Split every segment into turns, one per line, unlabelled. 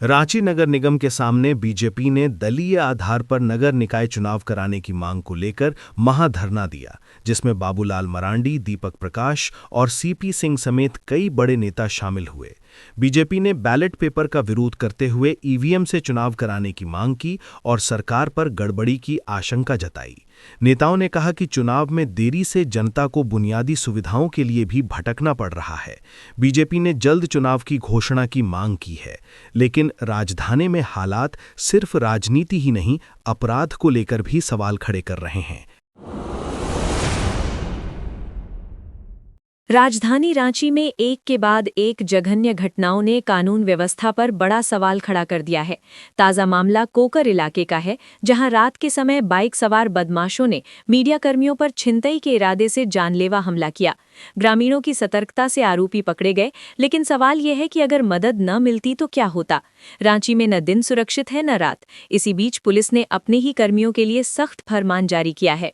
रांची नगर निगम के सामने बीजेपी ने दलीय आधार पर नगर निकाय चुनाव कराने की मांग को लेकर महाधरना दिया, जिसमें बाबूलाल मरांडी, दीपक प्रकाश और सीपी सिंह समेत कई बड़े नेता शामिल हुए। बीजेपी ने बैलेट पेपर का विरोध करते हुए ईवीएम से चुनाव कराने की मांग की और सरकार पर गड़बड़ी की आशंका जताई। नेताओं ने कहा कि चुनाव में देरी से जनता को बुनियादी सुविधाओं के लिए भी भटकना पड़ रहा है। बीजेपी ने जल्द चुनाव की घोषणा की मांग की है, लेकिन राजधानी में हालात सिर्फ राजनीति ही नहीं, अपराध को लेकर भी सवाल खड़े कर रहे हैं।
राजधानी रांची में एक के बाद एक जघन्य घटनाओं ने कानून व्यवस्था पर बड़ा सवाल खड़ा कर दिया है। ताज़ा मामला कोकर इलाके का है, जहां रात के समय बाइक सवार बदमाशों ने मीडियाकर्मियों पर छिनतई के इरादे से जानलेवा हमला किया। ग्रामीणों की सतर्कता से आरोपी पकड़े गए, लेकिन सवाल यह है कि अगर मदद न मिलती तो क्या होता। रांची में न दिन सुरक्षित है न रात। इसी बीच पुलिस ने अपने ही कर्मियों के लिए सख्त फरमान जारी किया है।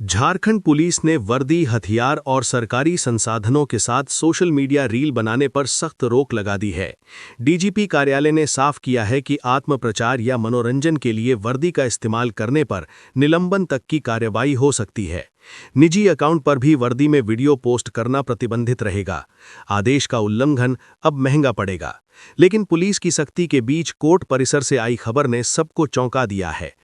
झारखंड पुलिस ने वर्दी, हथियार और सरकारी संसाधनों के साथ सोशल मीडिया रील बनाने पर सख्त रोक लगा दी है। डीजीपी कार्यालय ने साफ किया है कि आत्मप्रचार या मनोरंजन के लिए वर्दी का इस्तेमाल करने पर निलंबन तक की कार्रवाई हो सकती है। निजी अकाउंट पर भी वर्दी में वीडियो पोस्ट करना प्रतिबंधित रहेगा। आदेश का उल्लंघन अब महंगा पड़ेगा। लेकिन पुलिस की सख्ती के बीच कोर्ट परिसर से आई खबर ने सबको चौंका दिया है।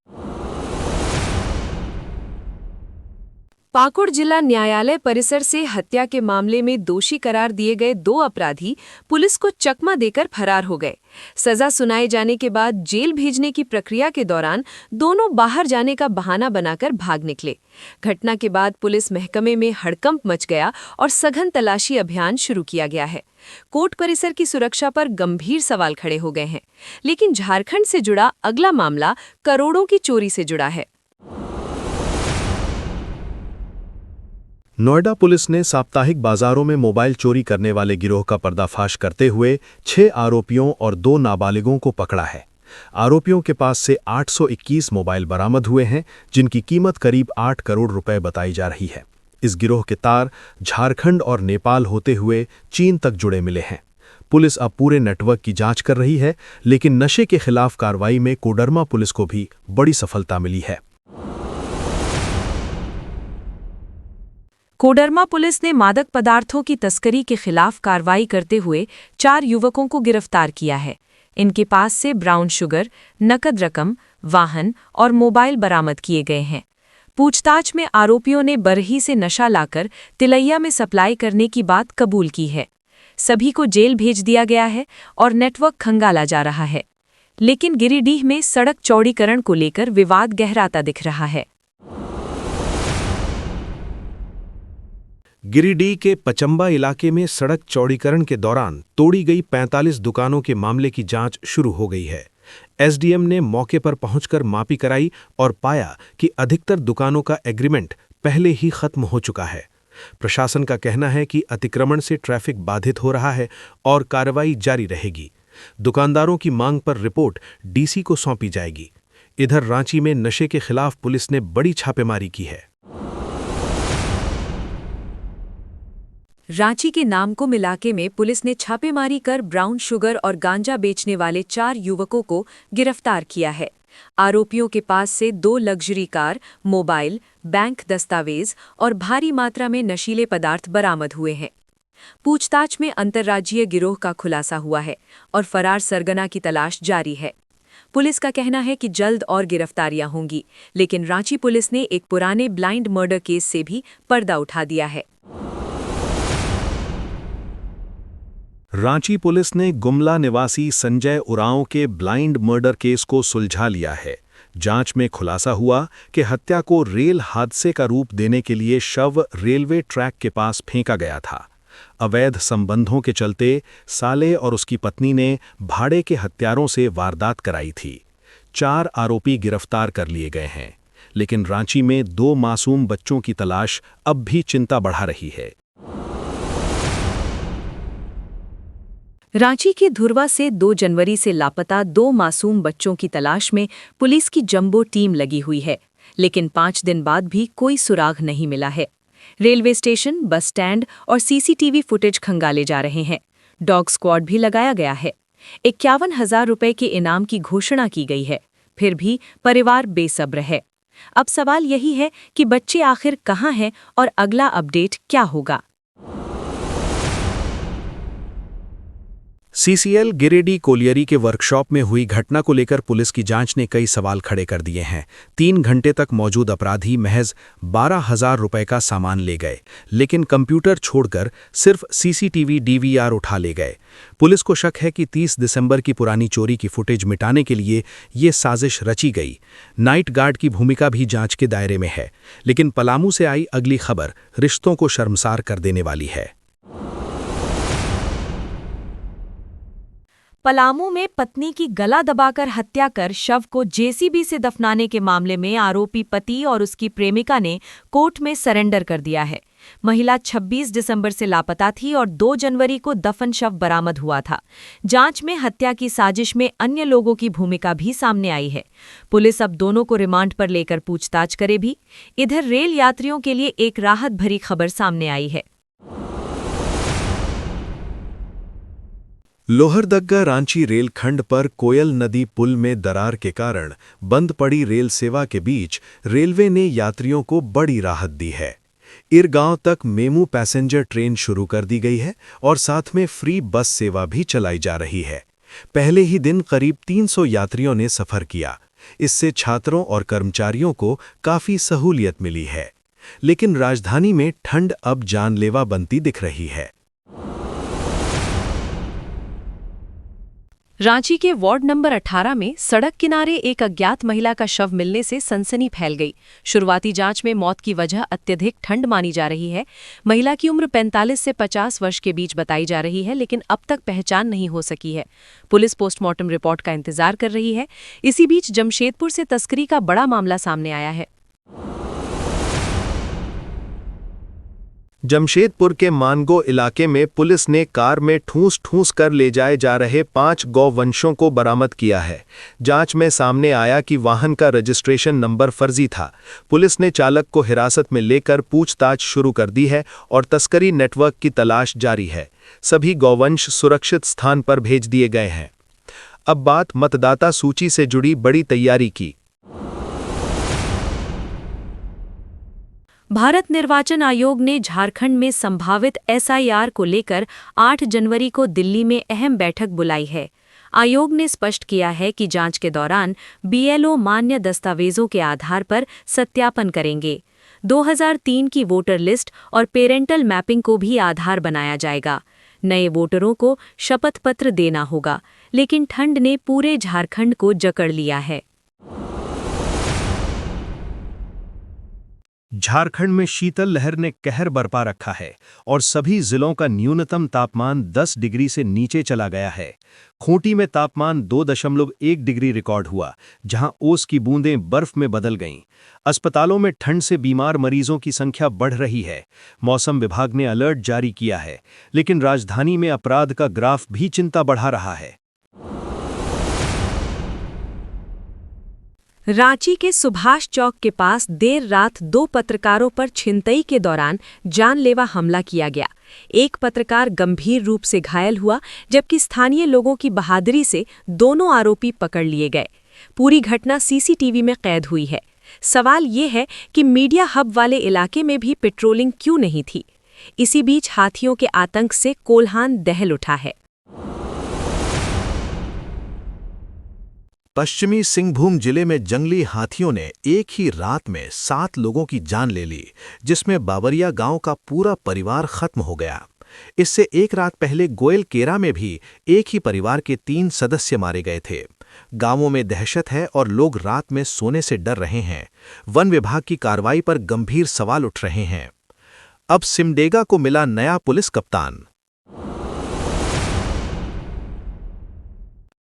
पाकुड़ जिला न्यायालय परिसर से हत्या के मामले में दोषी करार दिए गए 2 अपराधी पुलिस को चकमा देकर फरार हो गए। सजा सुनाए जाने के बाद जेल भेजने की प्रक्रिया के दौरान दोनों बाहर जाने का बहाना बनाकर भाग निकले। घटना के बाद पुलिस महकमे में हड़कंप मच गया और सघन तलाशी अभियान शुरू किया गया है। कोर्ट परिसर की सुरक्षा पर गंभीर सवाल खड़े हो गए हैं। लेकिन झारखंड से जुड़ा अगला मामला करोड़ों की चोरी से जुड़ा है।
नोएडा पुलिस ने साप्ताहिक बाजारों में मोबाइल चोरी करने वाले गिरोह का पर्दाफाश करते हुए 6 आरोपियों और 2 नाबालिगों को पकड़ा है। आरोपियों के पास से 821 मोबाइल बरामद हुए हैं, जिनकी कीमत करीब 8 करोड़ रुपए बताई जा रही है। इस गिरोह के तार झारखंड और नेपाल होते हुए चीन तक जुड़े मिले हैं। पुलिस अब पूरे नेटवर्क की जांच कर रही है, लेकिन नशे के खिलाफ कार्रवाई में कोडरमा पुलिस को भी बड़ी सफलता मिली है।
कोडरमा पुलिस ने मादक पदार्थों की तस्करी के खिलाफ कार्रवाई करते हुए 4 युवकों को गिरफ्तार किया है। इनके पास से ब्राउन शुगर, नकद रकम, वाहन और मोबाइल बरामद किए गए हैं। पूछताछ में आरोपियों ने बरही से नशा लाकर तिलैया में सप्लाई करने की बात कबूल की है। सभी को जेल भेज दिया गया है और नेटवर्क खंगाला जा रहा है। लेकिन गिरिडीह में सड़क चौड़ीकरण को लेकर विवाद गहराता दिख रहा है।
गिरिडीह के पचंबा इलाके में सड़क चौड़ीकरण के दौरान तोड़ी गई 45 दुकानों के मामले की जांच शुरू हो गई है। एसडीएम ने मौके पर पहुंचकर मापी कराई और पाया कि अधिकतर दुकानों का एग्रीमेंट पहले ही खत्म हो चुका है। प्रशासन का कहना है कि अतिक्रमण से ट्रैफिक बाधित हो रहा है और कार्रवाई जारी रहेगी। दुकानदारों की मांग पर रिपोर्ट डीसी को सौंपी जाएगी। इधर रांची में नशे के खिलाफ पुलिस ने बड़ी छापेमारी की है।
रांची के नामकुम इलाके में पुलिस ने छापेमारी कर ब्राउन शुगर और गांजा बेचने वाले 4 युवकों को गिरफ्तार किया है। आरोपियों के पास से 2 लग्जरी कार, मोबाइल, बैंक दस्तावेज और भारी मात्रा में नशीले पदार्थ बरामद हुए हैं। पूछताछ में अंतर्राज्यीय गिरोह का खुलासा हुआ है और फरार सरगना की तलाश जारी है। पुलिस का कहना है कि जल्द और गिरफ्तारियां होंगी, लेकिन रांची पुलिस ने एक पुराने ब्लाइंड मर्डर केस से भी पर्दा उठा दिया है।
रांची पुलिस ने गुमला निवासी संजय उरांव के ब्लाइंड मर्डर केस को सुलझा लिया है। जांच में खुलासा हुआ कि हत्या को रेल हादसे का रूप देने के लिए शव रेलवे ट्रैक के पास फेंका गया था। अवैध संबंधों के चलते साले और उसकी पत्नी ने भाड़े के हत्यारों से वारदात कराई थी। 4 आरोपी गिरफ्तार कर लिए गए हैं, लेकिन रांची में 2 मासूम बच्चों की तलाश अब भी चिंता बढ़ा रही है।
रांची के धुरवा से 2 जनवरी से लापता 2 मासूम बच्चों की तलाश में पुलिस की जंबो टीम लगी हुई है, लेकिन 5 दिन बाद भी कोई सुराग नहीं मिला है। रेलवे स्टेशन, बस स्टैंड और सीसीटीवी फुटेज खंगाले जा रहे हैं। डॉग स्क्वाड भी लगाया गया है। 51,000 रुपए के इनाम की घोषणा की गई है। फिर भी परिवार बेसब्र है। अब सवाल यही है कि बच्चे आखिर कहाँ हैं और अगला अपडेट क्या होगा।
सीसीएल गिरिडीह कोलियरी के वर्कशॉप में हुई घटना को लेकर पुलिस की जांच ने कई सवाल खड़े कर दिए हैं। 3 घंटे तक मौजूद अपराधी महज 12,000 रुपए का सामान ले गए, लेकिन कंप्यूटर छोड़कर सिर्फ सीसीटीवी डीवीआर उठा ले गए। पुलिस को शक है कि 30 दिसंबर की पुरानी चोरी की फुटेज मिटाने के लिए ये साजिश रची गई। नाइट गार्ड की भूमिका भी जांच के दायरे में है, लेकिन पलामू से आई अगली खबर रिश्तों को शर्मसार कर देने वाली है।
पलामू में पत्नी की गला दबाकर हत्या कर शव को जेसीबी से दफनाने के मामले में आरोपी पति और उसकी प्रेमिका ने कोर्ट में सरेंडर कर दिया है। महिला 26 दिसंबर से लापता थी और 2 जनवरी को दफन शव बरामद हुआ था। जांच में हत्या की साजिश में अन्य लोगों की भूमिका भी सामने आई है। पुलिस अब दोनों को रिमांड पर लेकर पूछताछ करेगी। इधर रेल यात्रियों के लिए एक राहत भरी खबर सामने आई है।
लोहरदग्गा रांची रेलखंड पर कोयल नदी पुल में दरार के कारण बंद पड़ी रेल सेवा के बीच रेलवे ने यात्रियों को बड़ी राहत दी है। इरगांव तक मेमू पैसेंजर ट्रेन शुरू कर दी गई है और साथ में फ्री बस सेवा भी चलाई जा रही है। पहले ही दिन करीब 300 यात्रियों ने सफर किया। इससे छात्रों और कर्मचारियों को काफी सहूलियत मिली है। लेकिन राजधानी में ठंड अब जानलेवा बनती दिख रही है।
रांची के वार्ड नंबर 18 में सड़क किनारे एक अज्ञात महिला का शव मिलने से सनसनी फैल गई। शुरुआती जांच में मौत की वजह अत्यधिक ठंड मानी जा रही है। महिला की उम्र 45 से 50 वर्ष के बीच बताई जा रही है, लेकिन अब तक पहचान नहीं हो सकी है। पुलिस पोस्टमार्टम रिपोर्ट का इंतजार कर रही है। इसी बीच जमशेदपुर से तस्करी का बड़ा मामला सामने आया है।
जमशेदपुर के मानगो इलाके में पुलिस ने कार में ठूस कर ले जाए जा रहे 5 गौवंशों को बरामद किया है। जांच में सामने आया कि वाहन का रजिस्ट्रेशन नंबर फर्जी था। पुलिस ने चालक को हिरासत में लेकर पूछताछ शुरू कर दी है और तस्करी नेटवर्क की तलाश जारी है। सभी गौवंश सुरक्षित स्थान पर भेज दिए गए हैं। अब बात मतदाता सूची से जुड़ी बड़ी तैयारी की।
भारत निर्वाचन आयोग ने झारखंड में संभावित एसआईआर को लेकर 8 जनवरी को दिल्ली में अहम बैठक बुलाई है। आयोग ने स्पष्ट किया है कि जांच के दौरान बीएलओ मान्य दस्तावेजों के आधार पर सत्यापन करेंगे। 2003 की वोटर लिस्ट और पेरेंटल मैपिंग को भी आधार बनाया जाएगा। नए वोटरों को शपथ पत्र देना होगा, लेकिन ठंड ने पूरे झारखंड को जकड़ लिया है।
झारखंड में शीतल लहर ने कहर बरपा रखा है और सभी जिलों का न्यूनतम तापमान 10 डिग्री से नीचे चला गया है। खूंटी में तापमान 2.1 डिग्री रिकॉर्ड हुआ, जहां ओस की बूंदें बर्फ में बदल गईं। अस्पतालों में ठंड से बीमार मरीजों की संख्या बढ़ रही है। मौसम विभाग ने अलर्ट जारी किया है, लेकिन राजधानी में अपराध का ग्राफ भी चिंता बढ़ा रहा है।
रांची के सुभाष चौक के पास देर रात 2 पत्रकारों पर छिनतई के दौरान जानलेवा हमला किया गया। एक पत्रकार गंभीर रूप से घायल हुआ, जबकि स्थानीय लोगों की बहादुरी से दोनों आरोपी पकड़ लिए गए। पूरी घटना सीसीटीवी में कैद हुई है। सवाल ये है कि मीडिया हब वाले इलाके में भी पेट्रोलिंग क्यों नहीं थी। इसी बीच हाथियों के आतंक से कोल्हान दहल उठा है।
पश्चिमी सिंहभूम जिले में जंगली हाथियों ने एक ही रात में 7 लोगों की जान ले ली, जिसमें बाबरिया गांव का पूरा परिवार खत्म हो गया। इससे एक रात पहले गोयल केरा में भी एक ही परिवार के 3 सदस्य मारे गए थे। गांवों में दहशत है और लोग रात में सोने से डर रहे हैं। वन विभाग की कार्रवाई पर गंभीर सवाल उठ रहे हैं। अब सिमडेगा को मिला नया पुलिस कप्तान।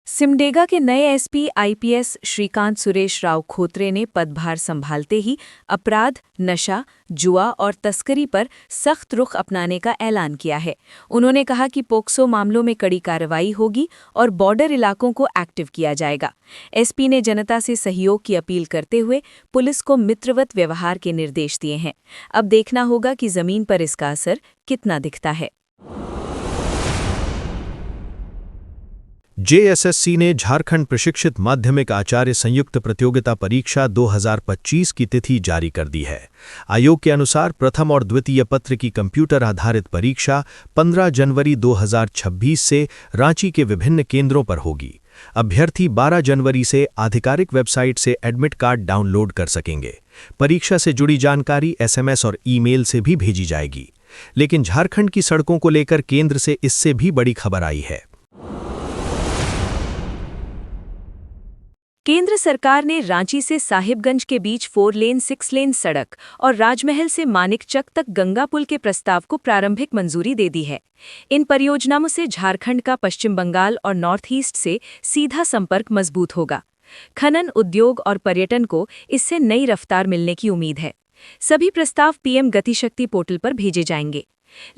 सिमडेगा के नए एसपी आईपीएस श्रीकांत सुरेश राव खोत्रे ने पदभार संभालते ही अपराध, नशा, जुआ और तस्करी पर सख्त रुख अपनाने का ऐलान किया है। उन्होंने कहा कि पोक्सो मामलों में कड़ी कार्रवाई होगी और बॉर्डर इलाकों को एक्टिव किया जाएगा। एसपी ने जनता से सहयोग की अपील करते हुए पुलिस को मित्रवत व्यवहार के निर्देश दिए हैं। अब देखना होगा कि जमीन पर इसका असर कितना दिखता है।
जेएसएससी ने झारखंड प्रशिक्षित माध्यमिक आचार्य संयुक्त प्रतियोगिता परीक्षा 2025 की तिथि जारी कर दी है। आयोग के अनुसार प्रथम और द्वितीय पत्र की कंप्यूटर आधारित परीक्षा 15 जनवरी 2026 से रांची के विभिन्न केंद्रों पर होगी। अभ्यर्थी 12 जनवरी से आधिकारिक वेबसाइट से एडमिट कार्ड डाउनलोड कर सकेंगे। परीक्षा से जुड़ी जानकारी एसएमएस और ईमेल से भी भेजी जाएगी। लेकिन झारखंड की सड़कों को लेकर केंद्र से इससे भी बड़ी खबर आई है।
केंद्र सरकार ने रांची से साहिबगंज के बीच 4 लेन 6 लेन सड़क और राजमहल से मानिकचक तक गंगा पुल के प्रस्ताव को प्रारंभिक मंजूरी दे दी है। इन परियोजनाओं से झारखंड का पश्चिम बंगाल और नॉर्थ ईस्ट से सीधा संपर्क मजबूत होगा। खनन, उद्योग और पर्यटन को इससे नई रफ्तार मिलने की उम्मीद है। सभी प्रस्ताव पीएम गतिशक्ति पोर्टल पर भेजे जाएंगे।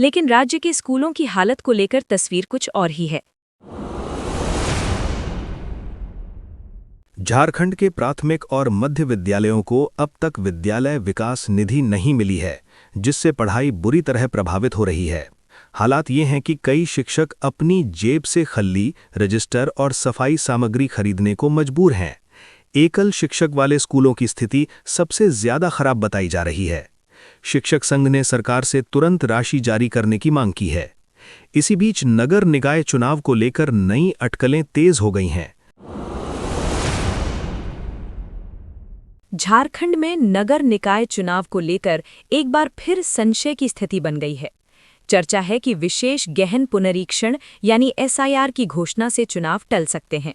लेकिन राज्य के स्कूलों की हालत को लेकर तस्वीर कुछ और ही है।
झारखंड के प्राथमिक और मध्य विद्यालयों को अब तक विद्यालय विकास निधि नहीं मिली है, जिससे पढ़ाई बुरी तरह प्रभावित हो रही है। हालात ये हैं कि कई शिक्षक अपनी जेब से खल्ली, रजिस्टर और सफाई सामग्री खरीदने को मजबूर हैं। एकल शिक्षक वाले स्कूलों की स्थिति सबसे ज्यादा खराब बताई जा रही है। शिक्षक संघ ने सरकार से तुरंत राशि जारी करने की मांग की है। इसी बीच नगर निकाय चुनाव को लेकर नई अटकलें तेज हो गई हैं।
झारखंड में नगर निकाय चुनाव को लेकर एक बार फिर संशय की स्थिति बन गई है। चर्चा है कि विशेष गहन पुनरीक्षण यानी एसआईआर की घोषणा से चुनाव टल सकते हैं।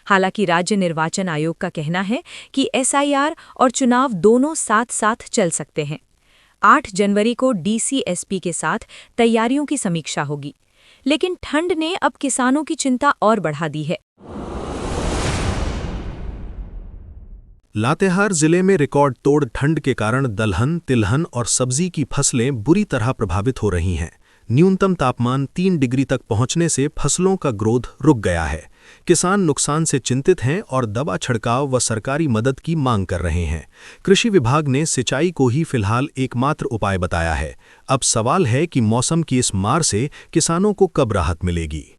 हालांकि राज्य निर्वाचन आयोग का कहना है कि एसआईआर और चुनाव दोनों साथ साथ चल सकते हैं। 8 जनवरी को डीसी-एसपी के साथ तैयारियों की समीक्षा होगी। लेकिन ठंड ने अब किसानों की चिंता और बढ़ा दी है।
लातेहार जिले में रिकॉर्ड तोड़ ठंड के कारण दलहन, तिलहन और सब्जी की फसलें बुरी तरह प्रभावित हो रही हैं। न्यूनतम तापमान 3 डिग्री तक पहुंचने से फसलों का ग्रोथ रुक गया है। किसान नुकसान से चिंतित हैं और दवा छिड़काव व सरकारी मदद की मांग कर रहे हैं। कृषि विभाग ने सिंचाई को ही फिलहाल एकमात्र उपाय बताया है। अब सवाल है कि मौसम की इस मार से किसानों को कब राहत मिलेगी।